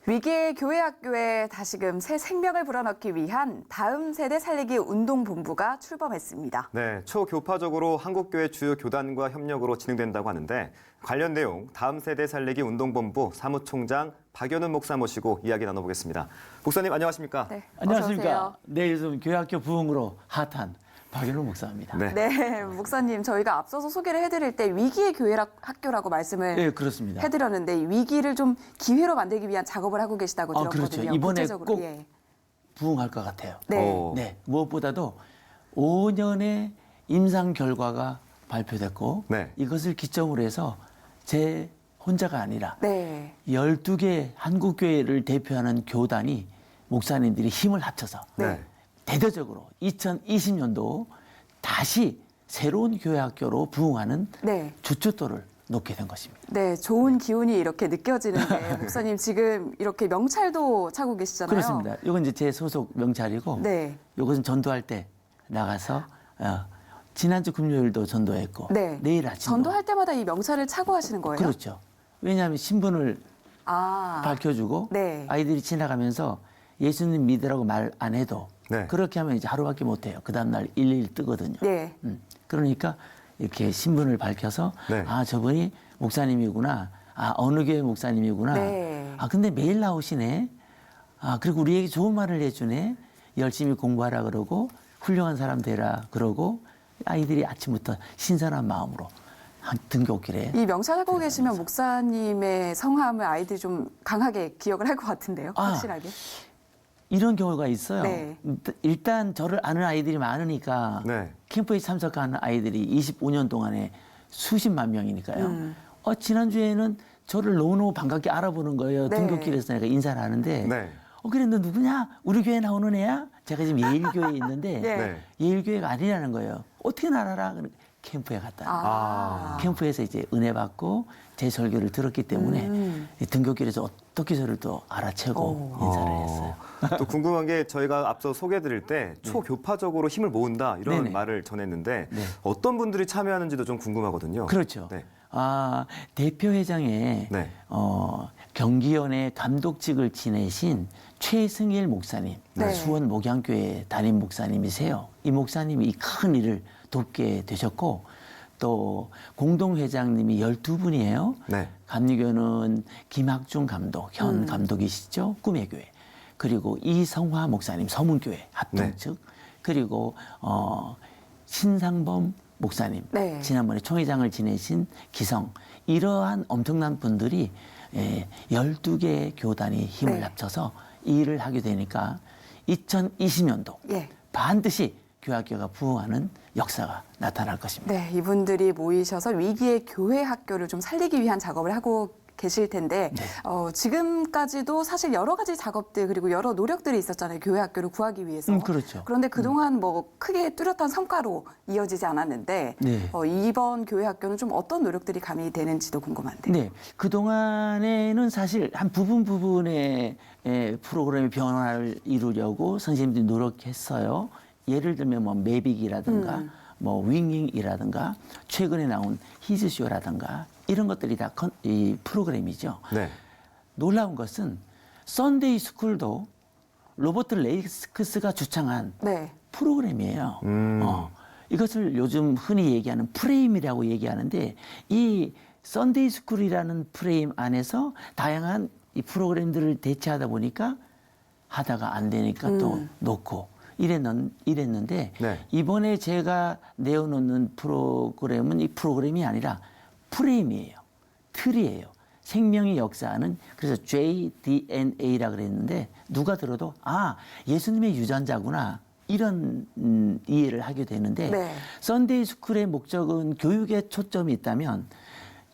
위기의 교회학교에 다시금 새 생명을 불어넣기 위한 다음 세대 살리기 운동본부가 출범했습니다. 네, 초교파적으로 한국교회 주요 교단과 협력으로 진행된다고 하는데 관련 내용 다음 세대 살리기 운동본부 사무총장 박연훈 목사 모시고 이야기 나눠보겠습니다. 목사님 안녕하십니까? 네, 안녕하십니까. 네, 요즘 교회학교 부흥으로 핫한 박연훈 목사입니다. 네, 목사님 저희가 앞서서 소개를 해드릴 때 위기의 교회학교라고 말씀을 네, 그렇습니다. 해드렸는데 이 위기를 좀 기회로 만들기 위한 작업을 하고 계시다고 들었거든요. 그렇죠. 이번에 구체적으로, 꼭 부흥할 것 같아요. 네. 네, 무엇보다도 5년의 임상 결과가 발표됐고 네. 이것을 기점으로 해서 제 혼자가 아니라 네. 12개 한국교회를 대표하는 교단이 목사님들이 힘을 합쳐서 네. 대대적으로 2020년도 다시 새로운 교회학교로 부흥하는 네. 주춧돌을 놓게 된 것입니다. 네, 좋은 기운이 이렇게 느껴지는데 목사님 지금 이렇게 명찰도 차고 계시잖아요. 그렇습니다. 이건 이제 제 소속 명찰이고 네. 이것은 전도할 때 나가서 지난주 금요일도 전도했고 네. 내일 아침도 전도할 때마다 이 명찰을 차고 하시는 거예요? 그렇죠. 왜냐하면 신분을 아, 밝혀주고 네. 아이들이 지나가면서 예수님 믿으라고 말 안 해도 네. 그렇게 하면 이제 하루밖에 못 해요. 그 다음날 일일 뜨거든요. 네. 그러니까 이렇게 신분을 밝혀서 네. 아 저분이 목사님이구나. 아 어느 교회 목사님이구나. 네. 아 근데 매일 나오시네. 아 그리고 우리에게 좋은 말을 해주네. 열심히 공부하라 그러고 훌륭한 사람 되라 그러고 아이들이 아침부터 신선한 마음으로 등굣길에 이 명찰 하고 계시면 목사님의 성함을 아이들이 좀 강하게 기억을 할 것 같은데요. 아. 확실하게. 이런 경우가 있어요. 네. 일단 저를 아는 아이들이 많으니까 네. 캠프에 참석하는 아이들이 25년 동안에 수십만 명이니까요. 지난주에는 저를 너무너무 반갑게 알아보는 거예요. 네. 등굣길에서 내가 인사를 하는데 네. 그래 너 누구냐? 우리 교회 나오는 애야? 제가 지금 예일교회에 있는데 네. 네. 예일교회가 아니라는 거예요. 어떻게 알아라? 캠프에 갔다. 아. 캠프에서 이제 은혜 받고 제 설교를 들었기 때문에 이 등굣길에서 어떻게 저를 또 알아채고 인사를 했어요. 또 궁금한 게 저희가 앞서 소개해드릴 때 초교파적으로 힘을 모은다 이런 네네. 말을 전했는데 네. 어떤 분들이 참여하는지도 좀 궁금하거든요. 그렇죠. 네. 대표회장에 네. 경기연의 감독직을 지내신 최승일 목사님, 네. 수원 목양교회 담임 목사님이세요. 이 목사님이 이 큰 일을 돕게 되셨고 또 공동회장님이 12분이에요. 네. 감리교는 김학중 감독, 현 감독이시죠. 꿈의 교회. 그리고 이성화 목사님, 서문교회 합동 네. 측. 그리고 신상범 목사님, 네. 지난번에 총회장을 지내신 기성. 이러한 엄청난 분들이 12개의 교단이 힘을 네. 합쳐서 이 일을 하게 되니까 2020년도 예. 반드시 교회학교가 부흥하는 역사가 나타날 것입니다. 네, 이분들이 모이셔서 위기의 교회 학교를 좀 살리기 위한 작업을 하고 계실 텐데 네. 지금까지도 사실 여러 가지 작업들 그리고 여러 노력들이 있었잖아요. 교회 학교를 구하기 위해서. 그렇죠. 그런데 그동안 뭐 크게 뚜렷한 성과로 이어지지 않았는데 네. 이번 교회 학교는 좀 어떤 노력들이 가미되는지도 궁금한데요. 네, 그동안에는 사실 한 부분의 프로그램의 변화를 이루려고 선생님들이 노력했어요. 예를 들면 뭐 매빅이라든가 뭐 윙잉이라든가 최근에 나온 히즈쇼라든가 이런 것들이 다 이 프로그램이죠. 네. 놀라운 것은 썬데이 스쿨도 로버트 레이크스가 주창한 네. 프로그램이에요. 이것을 요즘 흔히 얘기하는 프레임이라고 얘기하는데 이 썬데이 스쿨이라는 프레임 안에서 다양한 이 프로그램들을 대체하다 보니까 하다가 안 되니까 또 놓고 이랬는데 네. 이번에 제가 내어놓는 프로그램은 이 프로그램이 아니라 프레임이에요. 틀이에요. 생명의 역사는 그래서 JDNA라 그랬는데 누가 들어도 예수님의 유전자구나 이런 이해를 하게 되는데 네. 썬데이 스쿨의 목적은 교육에 초점이 있다면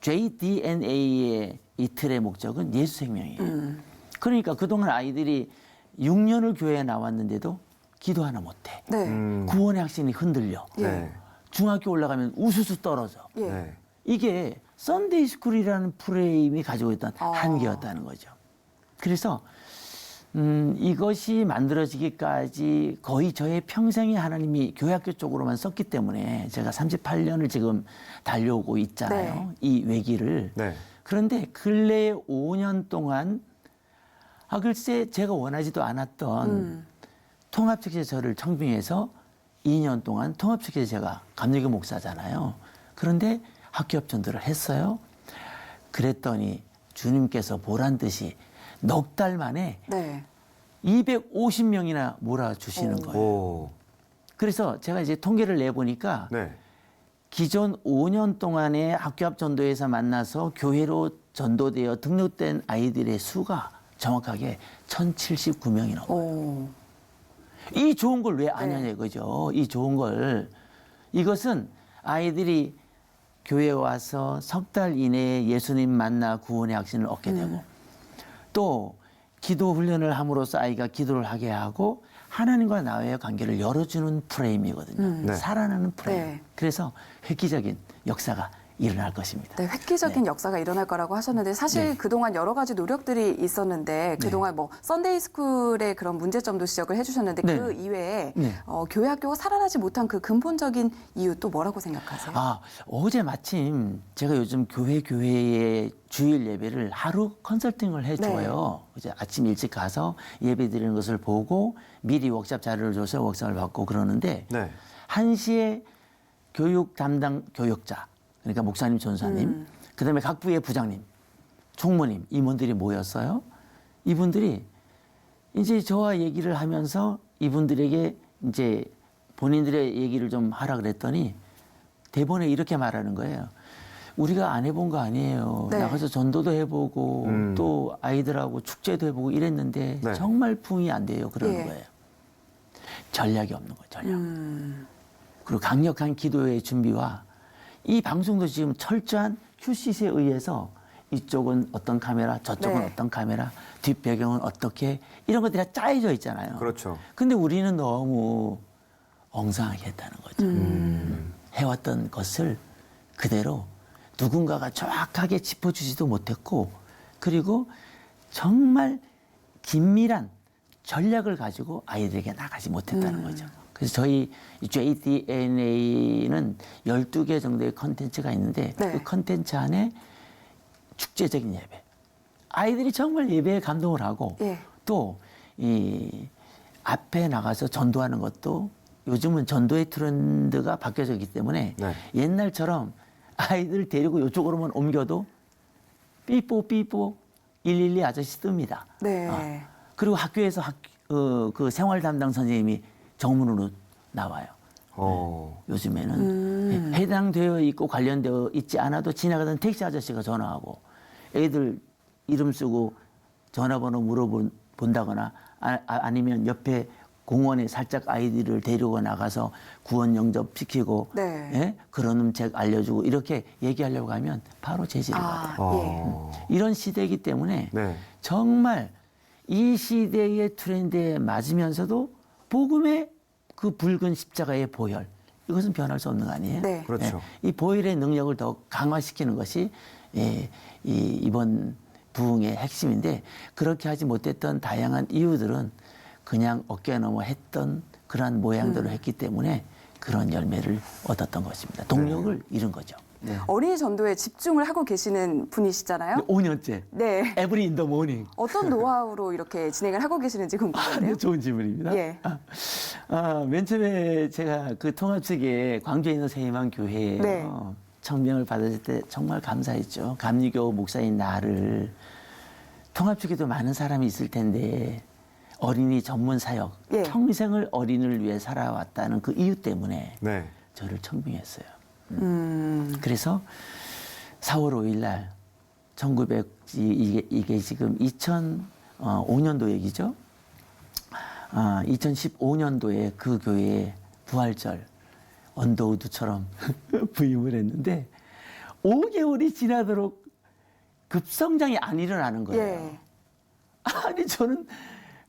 JDNA의 이 틀의 목적은 예수 생명이에요. 그러니까 그동안 아이들이 6년을 교회에 나왔는데도 기도 하나 못해. 네. 구원의 확신이 흔들려. 네. 중학교 올라가면 우수수 떨어져. 예. 네. 이게 썬데이 스쿨이라는 프레임이 가지고 있던 아. 한계였다는 거죠. 그래서 이것이 만들어지기까지 거의 저의 평생이 하나님이 교회학교 쪽으로만 썼기 때문에 제가 38년을 지금 달려오고 있잖아요. 네. 이 외기를. 네. 그런데 근래 5년 동안 글쎄 제가 원하지도 않았던 통합특위에서 저를 청빙해서 2년 동안 통합특위에서 제가 감리교 목사잖아요. 그런데 학교 협전도를 했어요. 그랬더니 주님께서 보란 듯이 넉 달 만에 네. 250명이나 몰아주시는 거예요. 오. 그래서 제가 이제 통계를 내보니까 네. 기존 5년 동안에 학교 앞 전도에서 만나서 교회로 전도되어 등록된 아이들의 수가 정확하게 1,079명이 넘어요. 오. 이 좋은 걸 왜 안 네. 하냐 이거죠. 이 좋은 걸. 이것은 아이들이 교회에 와서 석 달 이내에 예수님 만나 구원의 확신을 얻게 되고 또 기도 훈련을 함으로써 아이가 기도를 하게 하고 하나님과 나와의 관계를 열어주는 프레임이거든요. 네. 살아나는 프레임. 네. 그래서 획기적인 역사가 일어날 것입니다. 네, 획기적인 역사가 일어날 거라고 하셨는데 사실 네. 그동안 여러 가지 노력들이 있었는데 그동안 뭐 썬데이 스쿨의 그런 문제점도 지적을 해주셨는데 네. 그 이외에 네. 교회 학교가 살아나지 못한 그 근본적인 이유 또 뭐라고 생각하세요? 어제 마침 제가 요즘 교회의 주일 예배를 하루 컨설팅을 해줘요. 이제 아침 일찍 가서 예배 드리는 것을 보고 미리 워크샵 자료를 줘서 워크샵을 받고 그러는데 네. 1시에 교육 담당 교역자 그러니까 목사님, 전사님, 그다음에 각 부의 부장님, 총무님, 임원들이 모였어요. 이분들이 이제 저와 얘기를 하면서 이분들에게 이제 본인들의 얘기를 좀 하라 그랬더니 대본에 이렇게 말하는 거예요. 우리가 안 해본 거 아니에요. 네. 나가서 전도도 해보고 또 아이들하고 축제도 해보고 이랬는데 네. 정말 부응이 안 돼요. 그러는 예. 거예요. 전략이 없는 거예요. 전략. 그리고 강력한 기도의 준비와 이 방송도 지금 철저한 QCC에 의해서 이쪽은 어떤 카메라, 저쪽은 네. 어떤 카메라, 뒷배경은 어떻게 이런 것들이 다 짜여져 있잖아요. 그렇죠. 근데 우리는 너무 엉성하게 했다는 거죠. 해왔던 것을 그대로 누군가가 정확하게 짚어주지도 못했고 그리고 정말 긴밀한 전략을 가지고 아이들에게 나가지 못했다는 거죠. 그래서 저희 JDNA는 12개 정도의 컨텐츠가 있는데 네. 그 컨텐츠 안에 축제적인 예배. 아이들이 정말 예배에 감동을 하고 예. 또 이 앞에 나가서 전도하는 것도 요즘은 전도의 트렌드가 바뀌어져 있기 때문에 네. 옛날처럼 아이들 데리고 이쪽으로만 옮겨도 삐뽀 112 아저씨 뜹니다. 네. 그리고 학교에서 그 생활 담당 선생님이 정문으로 나와요. 요즘에는 해당되어 있고 관련되어 있지 않아도 지나가던 택시 아저씨가 전화하고 애들 이름 쓰고 전화번호 물어본다거나 아니면 옆에 공원에 살짝 아이들을 데리고 나가서 구원 영접시키고 네. 예? 그런 책 알려주고 이렇게 얘기하려고 하면 바로 제지를 받아요. 예. 이런 시대이기 때문에 네. 정말 이 시대의 트렌드에 맞으면서도 복음의 그 붉은 십자가의 보혈 이것은 변할 수 없는 거 아니에요? 네. 그렇죠. 이 보혈의 능력을 더 강화시키는 것이 이번 부흥의 핵심인데 그렇게 하지 못했던 다양한 이유들은 그냥 어깨 너머 했던 그러한 모양들을 했기 때문에 그런 열매를 얻었던 것입니다. 동력을 잃은 거죠. 네. 어린이 전도에 집중을 하고 계시는 분이시잖아요. 5년째. 네. Every in the morning. 어떤 노하우로 이렇게 진행을 하고 계시는지 궁금한데요. 좋은 질문입니다. 예. 맨 처음에 제가 그 통합 측에 광주에 있는 세희망 교회에 네. 청명을 받았을 때 정말 감사했죠. 감리교 목사인 나를 통합 측에도 많은 사람이 있을 텐데 어린이 전문 사역, 예. 평생을 어린이를 위해 살아왔다는 그 이유 때문에 네. 저를 청빙했어요. 그래서 4월 5일 날 이게 지금 2005년도 얘기죠. 2015년도에 그 교회에 부활절 언더우드처럼 부임을 했는데 5개월이 지나도록 급성장이 안 일어나는 거예요. 예. 아니 저는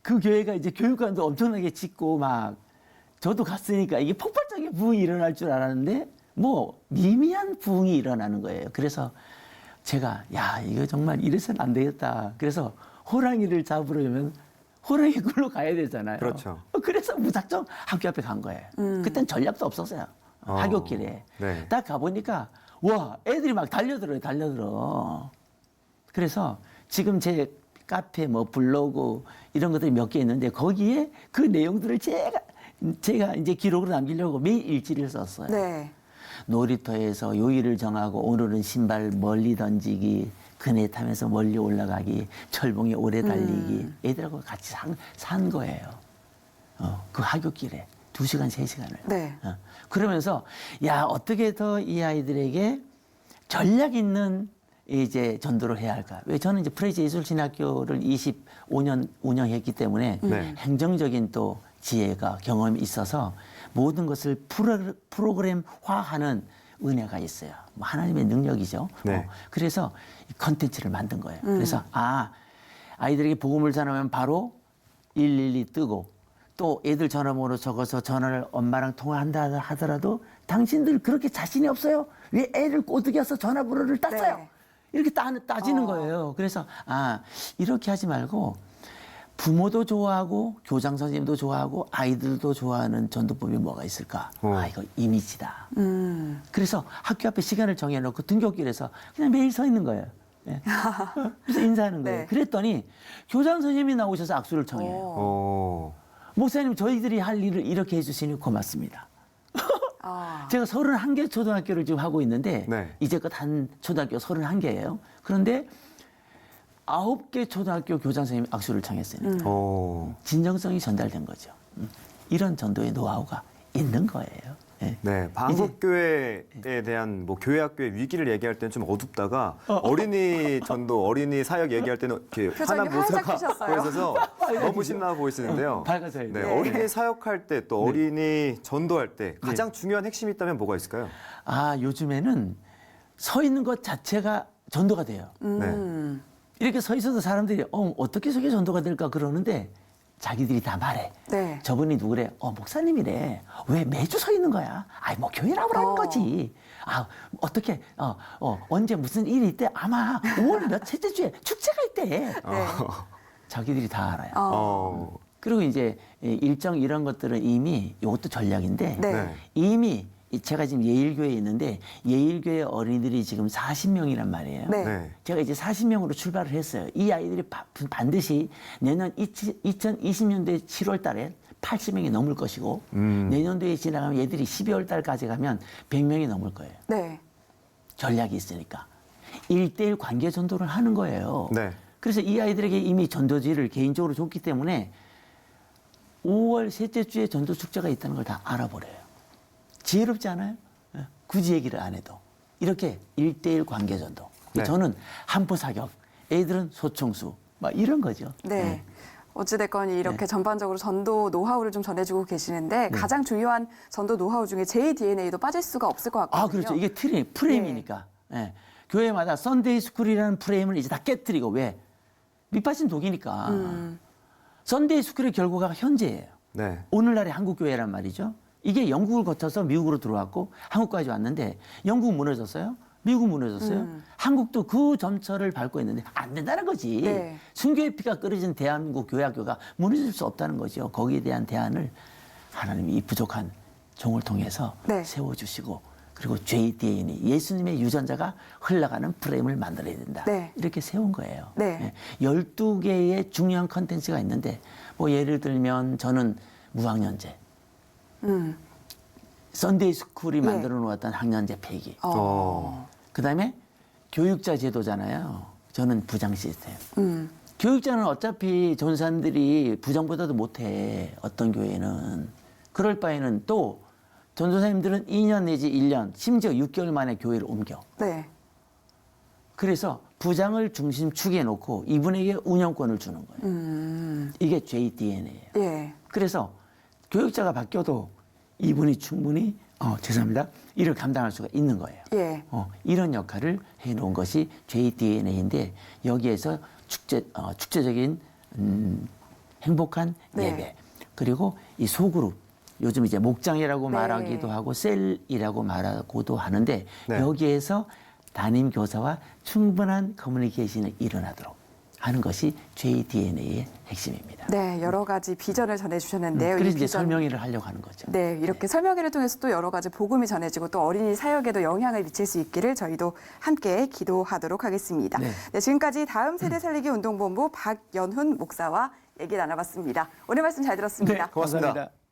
그 교회가 이제 교육관도 엄청나게 짓고 막 저도 갔으니까 이게 폭발적인 부흥이 일어날 줄 알았는데 뭐 미미한 부흥이 일어나는 거예요. 그래서 제가 야 이거 정말 이래서는 안 되겠다. 그래서 호랑이를 잡으려면 호랑이 굴로 가야 되잖아요. 그렇죠. 그래서 무작정 학교 앞에 간 거예요. 그땐 전략도 없었어요. 하굣길에. 네. 딱 가보니까 와 애들이 막 달려들어. 그래서 지금 제 카페, 뭐 블로그 이런 것들이 몇 개 있는데 거기에 그 내용들을 제가 이제 기록으로 남기려고 매일 일지를 썼어요. 네. 놀이터에서 요일을 정하고 오늘은 신발 멀리 던지기, 그네 타면서 멀리 올라가기, 철봉에 오래 달리기, 애들하고 같이 산 거예요. 그 하굣길에 2시간, 3시간을. 네. 그러면서 야 어떻게 더 이 아이들에게 전략 있는 이제 전도를 해야 할까? 왜 저는 이제 프레이즈 예술신학교를 25년 운영했기 때문에 네. 행정적인 또 지혜가 경험이 있어서 모든 것을 프로그램화하는 은혜가 있어요. 뭐 하나님의 능력이죠. 네. 그래서 이 컨텐츠를 만든 거예요. 그래서 아이들에게 복음을 전하면 바로 112 뜨고 또 애들 전화번호 적어서 전화를 엄마랑 통화한다 하더라도 당신들 그렇게 자신이 없어요? 왜 애를 꼬드겨서 전화번호를 땄어요? 네. 이렇게 따지는 거예요. 그래서 이렇게 하지 말고 부모도 좋아하고 교장 선생님도 좋아하고 아이들도 좋아하는 전도법이 뭐가 있을까? 이거 이미지다. 그래서 학교 앞에 시간을 정해놓고 등굣길에서 그냥 매일 서 있는 거예요. 예. 그래서 인사하는 거예요. 네. 그랬더니 교장 선생님이 나오셔서 악수를 청해요. 목사님 저희들이 할 일을 이렇게 해주시니 고맙습니다. 제가 31개 초등학교를 지금 하고 있는데 네. 이제껏 한 초등학교 31개예요. 그런데 9개 초등학교 교장 선생님이 악수를 청했어요. 진정성이 전달된 거죠. 이런 전도의 노하우가 있는 거예요. 예. 네, 한국교회에 대한 뭐 교회학교의 위기를 얘기할 때는 좀 어둡다가 어린이 전도, 어린이 사역 얘기할 때는 이렇게 표정이 환한 모습가 하얘지셨어요. 보이셔서 너무 신나 보이시는데요. 밝아져야 네, 돼요. 어린이 사역할 때 또 어린이 전도할 때 가장 중요한 핵심이 있다면 뭐가 있을까요? 요즘에는 서 있는 것 자체가 전도가 돼요. 네. 이렇게 서 있어도 사람들이 어떻게 저게 전도가 될까 그러는데 자기들이 다 말해. 네. 저분이 누구래? 목사님이래. 왜 매주 서 있는 거야? 뭐 교회라고 하는 거지. 어떻게, 언제 무슨 일이 있대? 아마 5월 몇째 주에 축제가 있대. 네. 자기들이 다 알아요. 그리고 이제 일정 이런 것들은 이미 이것도 전략인데 네. 이미 제가 지금 예일교회에 있는데 예일교회 어린이들이 지금 40명이란 말이에요. 네. 네. 제가 이제 40명으로 출발을 했어요. 이 아이들이 반드시 내년 2020년도에 7월 달에 80명이 넘을 것이고 내년도에 지나가면 얘들이 12월 달까지 가면 100명이 넘을 거예요. 네. 전략이 있으니까. 1대1 관계 전도를 하는 거예요. 네. 그래서 이 아이들에게 이미 전도지를 개인적으로 줬기 때문에 5월 셋째 주에 전도 축제가 있다는 걸 다 알아버려요. 지혜롭지 않아요? 굳이 얘기를 안 해도. 이렇게 1대1 관계 전도. 네. 저는 한포 사격, 애들은 소총수, 막 이런 거죠. 네. 어찌됐건 이렇게 전반적으로 전도 노하우를 좀 전해주고 계시는데 가장 중요한 전도 노하우 중에 JDNA도 빠질 수가 없을 것 같거든요. 그렇죠. 이게 프레임이니까. 예. 교회마다 썬데이 스쿨이라는 프레임을 이제 다 깨뜨리고 왜? 밑빠진 독이니까. 썬데이 스쿨의 결과가 현재예요. 네. 오늘날의 한국교회란 말이죠. 이게 영국을 거쳐서 미국으로 들어왔고 한국까지 왔는데 영국은 무너졌어요. 미국은 무너졌어요. 한국도 그 점철을 밟고 있는데 안 된다는 거지. 네. 순교의 피가 끓여진 대한민국 교회학교가 무너질 수 없다는 거죠. 거기에 대한 대안을 하나님이 이 부족한 종을 통해서 네. 세워주시고 그리고 JDNA 예수님의 유전자가 흘러가는 프레임을 만들어야 된다. 네. 이렇게 세운 거예요. 네. 12개의 중요한 컨텐츠가 있는데 뭐 예를 들면 저는 무학년제 썬데이 스쿨이 네. 만들어 놓았던 학년제 폐기. 그다음에 교육자 제도잖아요. 저는 부장 시스템. 교육자는 어차피 전사님들이 부장보다도 못해. 어떤 교회는. 그럴 바에는 또 전도사님들은 2년 내지 1년, 심지어 6개월 만에 교회를 옮겨. 네. 그래서 부장을 중심축에 놓고 이분에게 운영권을 주는 거예요. 이게 JDNA예요. 예. 그래서 교육자가 바뀌어도 이분이 충분히 죄송합니다. 일을 감당할 수가 있는 거예요. 예. 이런 역할을 해놓은 것이 JDNA인데 여기에서 축제적인 행복한 네. 예배 그리고 이 소그룹 요즘 이제 목장이라고 네. 말하기도 하고 셀이라고 말하고도 하는데 네. 여기에서 담임 교사와 충분한 커뮤니케이션이 일어나도록 하는 것이 JDNA의 핵심입니다. 네, 여러 가지 비전을 전해주셨는데요. 그래서 이 이제 비전- 설명회를 하려고 하는 거죠. 네, 이렇게 설명회를 통해서 또 여러 가지 복음이 전해지고 또 어린이 사역에도 영향을 미칠 수 있기를 저희도 함께 기도하도록 하겠습니다. 네. 네, 지금까지 다음 세대 살리기 운동본부 박연훈 목사와 얘기 나눠봤습니다. 오늘 말씀 잘 들었습니다. 고맙습니다. 감사합니다.